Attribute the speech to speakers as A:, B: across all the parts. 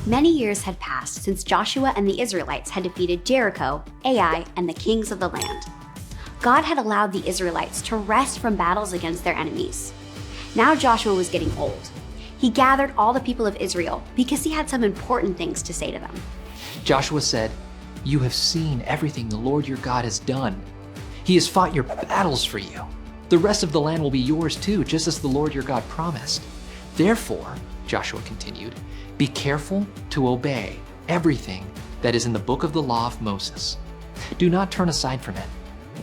A: Many years had passed since Joshua and the Israelites had defeated Jericho, Ai, and the kings of the land. God had allowed the Israelites to rest from battles against their enemies. Now Joshua was getting old. He gathered all the people of Israel because he had some important things to say to them.
B: Joshua said, "You have seen everything the Lord your God has done. He has fought your battles for you. The rest of the land will be yours too, just as the Lord your God promised. Therefore," Joshua continued, "be careful to obey everything that is in the book of the law of Moses. Do not turn aside from it.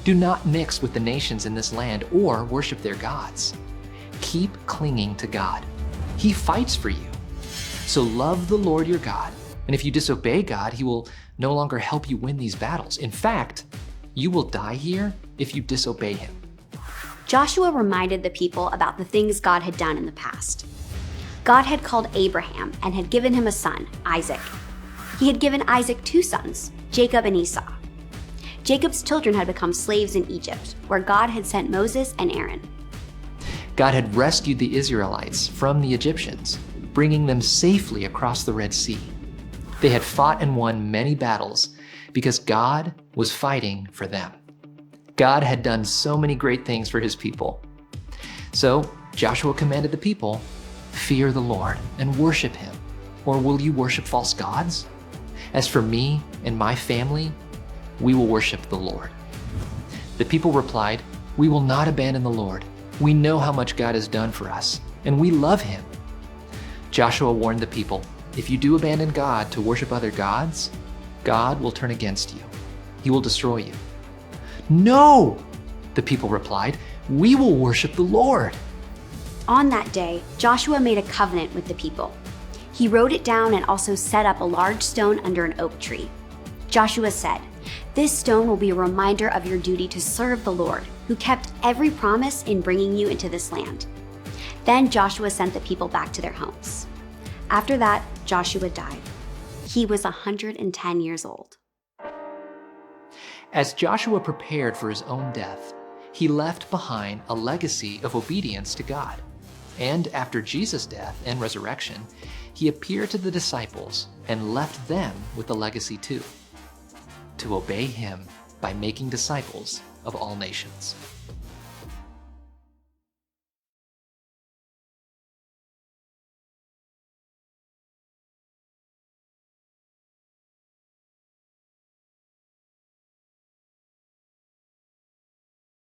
B: Do not mix with the nations in this land or worship their gods. Keep clinging to God. He fights for you. So love the Lord your God, and if you disobey God, he will no longer help you win these battles. In fact, you will die here if you disobey him."
A: Joshua reminded the people about the things God had done in the past. God had called Abraham and had given him a son, Isaac. He had given Isaac 2 sons, Jacob and Esau. Jacob's children had become slaves in Egypt, where God had sent Moses and Aaron.
B: God had rescued the Israelites from the Egyptians, bringing them safely across the Red Sea. They had fought and won many battles because God was fighting for them. God had done so many great things for his people. So Joshua commanded the people, "Fear the Lord and worship him, or will you worship false gods? As for me and my family, we will worship the Lord." The people replied, "We will not abandon the Lord. We know how much God has done for us, and we love him." Joshua warned the people, "If you do abandon God to worship other gods, God will turn against you. He will destroy you." "No," the people replied, "we will worship the Lord."
A: On that day, Joshua made a covenant with the people. He wrote it down and also set up a large stone under an oak tree. Joshua said, "This stone will be a reminder of your duty to serve the Lord, who kept every promise in bringing you into this land." Then Joshua sent the people back to their homes. After that, Joshua died. He was 110 years old.
B: As Joshua prepared for his own death, he left behind a legacy of obedience to God. And after Jesus' death and resurrection, he appeared to the disciples and left them with a legacy too: to obey him by making disciples of all nations.